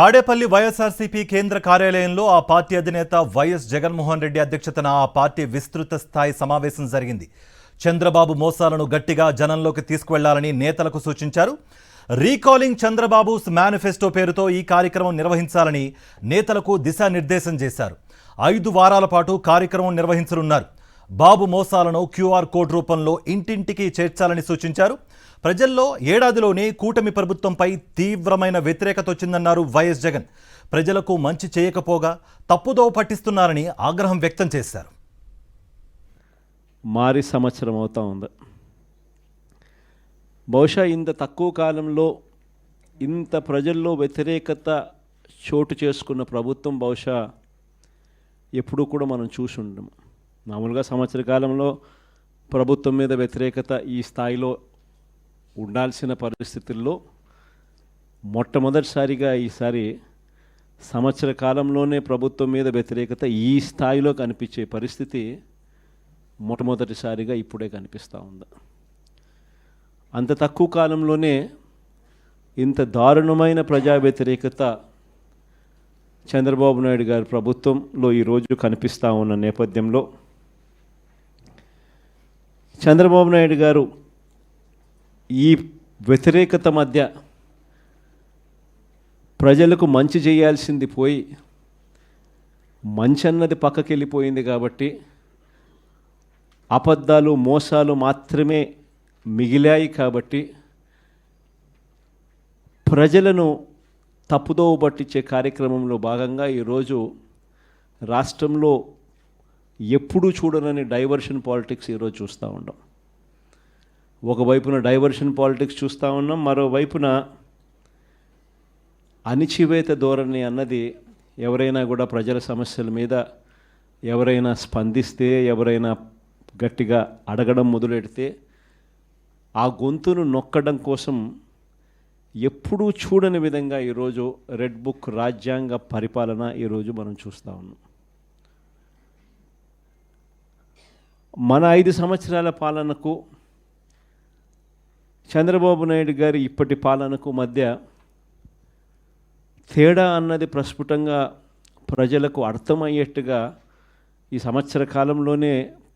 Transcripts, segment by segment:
తాడేపల్లి వైఎస్ఆర్సీపీ కేంద్ర కార్యాలయంలో ఆ పార్టీ అధినేత వైఎస్ జగన్మోహన్ రెడ్డి అధ్యక్షతన ఆ పార్టీ విస్తృత స్థాయి సమావేశం జరిగింది. చంద్రబాబు మోసాలను గట్టిగా జనంలోకి తీసుకువెళ్లాలని నేతలకు సూచించారు. రీకాలింగ్ చంద్రబాబుస్ మేనిఫెస్టో పేరుతో ఈ కార్యక్రమం నిర్వహించాలని నేతలకు దిశానిర్దేశం చేశారు. 5 వారాల పాటు కార్యక్రమం నిర్వహించనున్నారు. బాబు మోసాలను QR కోడ్ రూపంలో ఇంటింటికి చేర్చాలని సూచించారు. ప్రజల్లో ఏడాదిలోనే కూటమి ప్రభుత్వంపై తీవ్రమైన వ్యతిరేకత వచ్చిందన్నారు వైఎస్ జగన్. ప్రజలకు మంచి చేయకపోగా తప్పుదోవ పట్టిస్తున్నారని ఆగ్రహం వ్యక్తం చేశారు. మారి సంవత్సరం అవుతా ఉంది. బహుశా ఇంత తక్కువ కాలంలో ఇంత ప్రజల్లో వ్యతిరేకత చోటు చేసుకున్న ప్రభుత్వం బహుశా ఎప్పుడూ కూడా మనం చూసి ఉండము. మామూలుగా సంవత్సర కాలంలో ప్రభుత్వం మీద వ్యతిరేకత ఈ స్థాయిలో ఉండాల్సిన పరిస్థితుల్లో మొట్టమొదటిసారిగా ఈసారి సంవత్సర కాలంలోనే ప్రభుత్వం మీద వ్యతిరేకత ఈ స్థాయిలో కనిపించే పరిస్థితి మొట్టమొదటిసారిగా ఇప్పుడే కనిపిస్తూ ఉంది. అంత తక్కువ కాలంలోనే ఇంత దారుణమైన ప్రజా వ్యతిరేకత చంద్రబాబు నాయుడు గారి ప్రభుత్వంలో ఈరోజు కనిపిస్తూ ఉన్న నేపథ్యంలో చంద్రబాబు నాయుడు గారు ఈ వ్యతిరేకత మధ్య ప్రజలకు మంచి చేయాల్సింది పోయి మంచి అన్నది పక్కకి వెళ్ళిపోయింది కాబట్టి అబద్ధాలు మోసాలు మాత్రమే మిగిలాయి కాబట్టి ప్రజలను తప్పుదోవ పట్టించే కార్యక్రమంలో భాగంగా ఈరోజు రాష్ట్రంలో ఎప్పుడూ చూడనని డైవర్షన్ పాలిటిక్స్ ఈరోజు చూస్తూ ఉన్నాం. ఒకవైపున డైవర్షన్ పాలిటిక్స్ చూస్తూ ఉన్నాం, మరోవైపున అణిచివేత ధోరణి అన్నది ఎవరైనా కూడా ప్రజల సమస్యల మీద ఎవరైనా స్పందిస్తే, ఎవరైనా గట్టిగా అడగడం మొదలెడితే ఆ గొంతును నొక్కడం కోసం ఎప్పుడూ చూడని విధంగా ఈరోజు రెడ్ బుక్ రాజ్యాంగ పరిపాలన ఈరోజు మనం చూస్తూ ఉన్నాం. మన 5 సంవత్సరాల పాలనకు చంద్రబాబు నాయుడు గారి ఇప్పటి పాలనకు మధ్య తేడా అన్నది ప్రస్ఫుటంగా ప్రజలకు అర్థమయ్యేట్టుగా ఈ సంవత్సర కాలంలోనే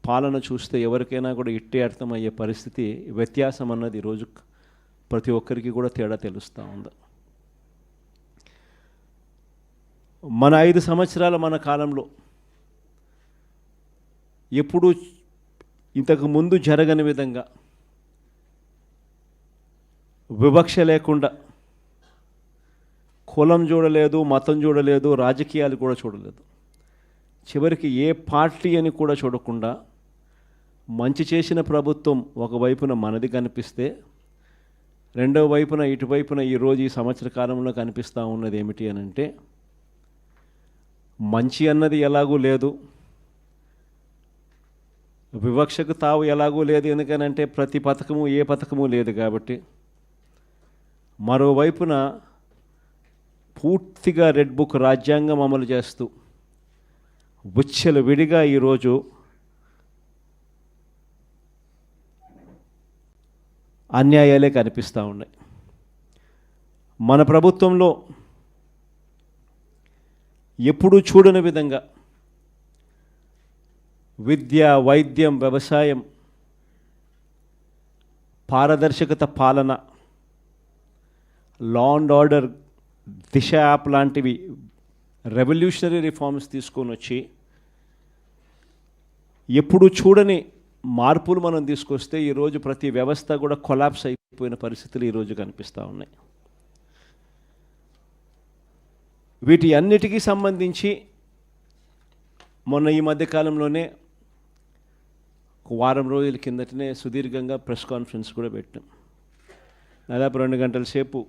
పాలన చూస్తే ఎవరికైనా కూడా ఇట్టే అర్థమయ్యే పరిస్థితి, వ్యత్యాసం అన్నది ఈరోజు ప్రతి ఒక్కరికి కూడా తేడా తెలుస్తూ ఉంది. మన 5 సంవత్సరాల మన కాలంలో ఎప్పుడూ ఇంతకు ముందు జరగని విధంగా వివక్ష లేకుండా కులం చూడలేదు, మతం చూడలేదు, రాజకీయాలు కూడా చూడలేదు, చివరికి ఏ పార్టీ అని కూడా చూడకుండా మంచి చేసిన ప్రభుత్వం ఒకవైపున మనది కనిపిస్తే రెండవ వైపున ఇటువైపున ఈరోజు ఈ సంవత్సర కాలంలో కనిపిస్తూ ఉన్నది ఏమిటి అని అంటే మంచి అన్నది ఎలాగూ లేదు, వివక్షకు తావు ఎలాగూ లేదు. ఎందుకనంటే ప్రతి పథకము ఏ పథకము లేదు కాబట్టి. మరోవైపున పూర్తిగా రెడ్ బుక్ రాజ్యాంగం అమలు చేస్తూ విచ్చల విడిగా ఈరోజు అన్యాయాలే కనిపిస్తూ ఉన్నాయి. మన ప్రభుత్వంలో ఎప్పుడూ చూడని విధంగా విద్య, వైద్యం, వ్యవసాయం, పారదర్శకత పాలన, law and order, Disha app లాంటివి రెవల్యూషనరీ రిఫార్మ్స్ తీసుకొని వచ్చి ఎప్పుడు చూడని మార్పులు మనం తీసుకొస్తే ఈరోజు ప్రతి వ్యవస్థ కూడా కొలాప్స్ అయిపోయిన పరిస్థితులు ఈరోజు కనిపిస్తూ ఉన్నాయి. వీటి అన్నిటికీ సంబంధించి మొన్న ఈ మధ్యకాలంలోనే వారం రోజుల కిందటనే సుదీర్ఘంగా ప్రెస్ కాన్ఫరెన్స్ కూడా పెట్టాం. దాదాపు 2 గంటల సేపు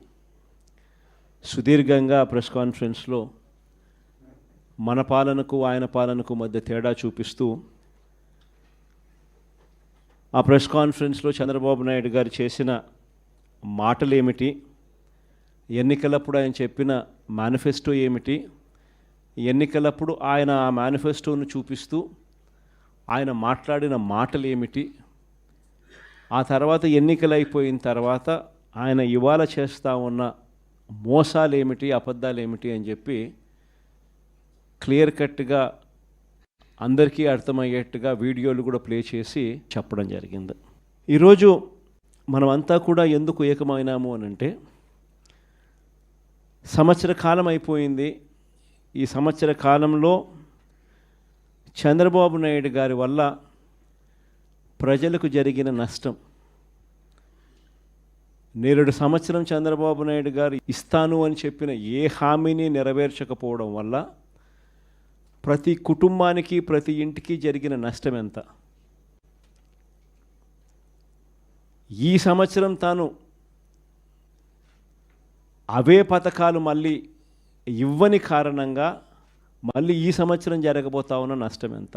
సుదీర్ఘంగా ప్రెస్ కాన్ఫరెన్స్లో మన పాలనకు ఆయన పాలనకు మధ్య తేడా చూపిస్తూ ఆ ప్రెస్ కాన్ఫరెన్స్లో చంద్రబాబు నాయుడు గారు చేసిన మాటలు ఏమిటి, ఎన్నికలప్పుడు ఆయన చెప్పిన మేనిఫెస్టో ఏమిటి, ఎన్నికలప్పుడు ఆయన ఆ మేనిఫెస్టోను చూపిస్తూ ఆయన మాట్లాడిన మాటలు ఏమిటి, ఆ తర్వాత ఎన్నికలు అయిపోయిన తర్వాత ఆయన ఇవాళ చేస్తూ ఉన్న మోసాలు ఏమిటి, అబద్ధాలు ఏమిటి అని చెప్పి క్లియర్ కట్గా అందరికీ అర్థమయ్యేట్టుగా వీడియోలు కూడా ప్లే చేసి చెప్పడం జరిగింది. ఈరోజు మనమంతా కూడా ఎందుకు ఏకమైనాము అని అంటే, సంవత్సర కాలం అయిపోయింది. ఈ సంవత్సర కాలంలో చంద్రబాబు నాయుడు గారి వల్ల ప్రజలకు జరిగిన నష్టం, నేరుడు సంవత్సరం చంద్రబాబు నాయుడు గారు ఇస్తాను అని చెప్పిన ఏ హామీని నెరవేర్చకపోవడం వల్ల ప్రతి కుటుంబానికి, ప్రతి ఇంటికి జరిగిన నష్టం ఎంత? ఈ సంవత్సరం తాను అవే పథకాలు మళ్ళీ ఇవ్వని కారణంగా మళ్ళీ ఈ సంవత్సరం జరగబోతా ఉన్న నష్టం ఎంత?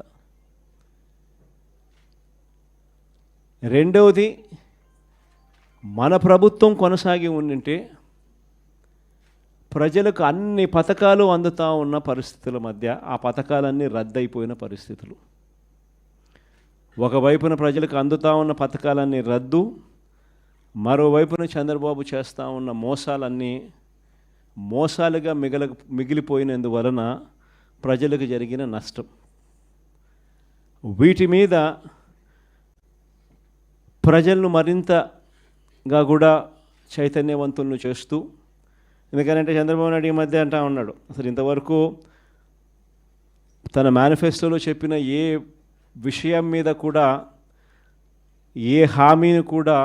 రెండవది, మన ప్రభుత్వం కొనసాగి ఉండింటే ప్రజలకు అన్ని పథకాలు అందుతూ ఉన్న పరిస్థితుల మధ్య ఆ పథకాలన్నీ రద్దయిపోయిన పరిస్థితులు. ఒకవైపున ప్రజలకు అందుతూ ఉన్న పథకాలన్నీ రద్దు, మరోవైపున చంద్రబాబు చేస్తూ ఉన్న మోసాలన్నీ మోసాలుగా మిగిలిపోయినందువలన ప్రజలకు జరిగిన నష్టం. వీటి మీద ప్రజలను మరింతగా కూడా చైతన్యవంతులను చేస్తూ, ఎందుకంటే చంద్రబాబు నాయుడు ఈ మధ్య అంటా ఉన్నాడు, అసలు ఇంతవరకు తన మేనిఫెస్టోలో చెప్పిన ఏ విషయం మీద కూడా, ఏ హామీని కూడా,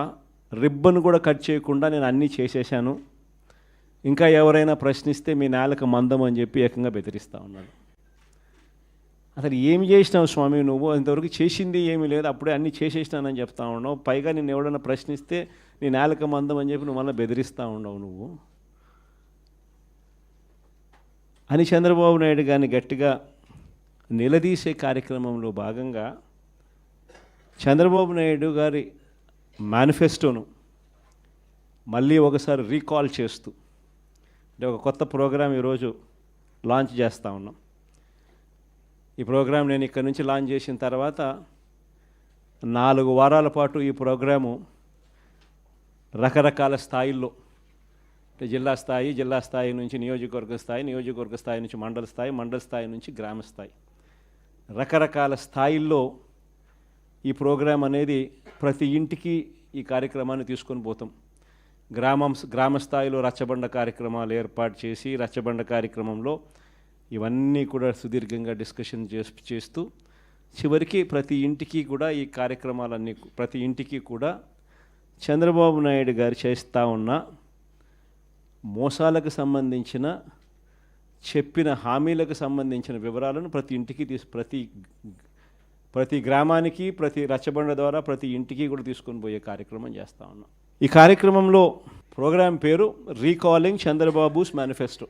రిబ్బన్ కూడా కట్ చేయకుండా నేను అన్నీ చేసేసాను, ఇంకా ఎవరైనా ప్రశ్నిస్తే మీ నేలకు మందం అని చెప్పి ఏకంగా బెదిరిస్తూ ఉన్నాడు. అసలు ఏం చేసినావు స్వామి నువ్వు? ఇంతవరకు చేసింది ఏమీ లేదు, అప్పుడే అన్నీ చేసేసినానని చెప్తా ఉన్నావు. పైగా నేను ఎవడన్నా ప్రశ్నిస్తే నీ నేలకు మందం అని చెప్పి నువ్వు మళ్ళీ బెదిరిస్తూ ఉండవు నువ్వు అని చంద్రబాబు నాయుడు గారిని గట్టిగా నిలదీసే కార్యక్రమంలో భాగంగా చంద్రబాబు నాయుడు గారి మేనిఫెస్టోను మళ్ళీ ఒకసారి రీకాల్ చేస్తూ, అంటే ఒక కొత్త ప్రోగ్రాం ఈరోజు లాంచ్ చేస్తూ ఉన్నాం. ఈ ప్రోగ్రాం నేను ఇక్కడ నుంచి లాంచ్ చేసిన తర్వాత 4 వారాల పాటు ఈ ప్రోగ్రాము రకరకాల స్థాయిల్లో, అంటే జిల్లా స్థాయి నుంచి నియోజకవర్గ స్థాయి నుంచి మండల స్థాయి నుంచి గ్రామ స్థాయి, రకరకాల స్థాయిల్లో ఈ ప్రోగ్రాం అనేది ప్రతి ఇంటికి ఈ కార్యక్రమాన్ని తీసుకొని పోతాం. గ్రామ స్థాయిలో రచ్చబండ కార్యక్రమాలు ఏర్పాటు చేసి, రచ్చబండ కార్యక్రమంలో ఇవన్నీ కూడా సుదీర్ఘంగా డిస్కషన్ చేస్తూ చివరికి ప్రతి ఇంటికి కూడా ఈ కార్యక్రమాలన్నీ, ప్రతి ఇంటికి కూడా చంద్రబాబు నాయుడు గారు చేస్తూ ఉన్న మోసాలకు సంబంధించిన, చెప్పిన హామీలకు సంబంధించిన వివరాలను ప్రతి ఇంటికి ప్రతి గ్రామానికి, ప్రతి రచ్చబండ ద్వారా ప్రతి ఇంటికి కూడా తీసుకొని పోయే కార్యక్రమం చేస్తూ ఉన్నాం. ఈ కార్యక్రమంలో ప్రోగ్రాం పేరు రీకాలింగ్ చంద్రబాబుస్ మేనిఫెస్టో.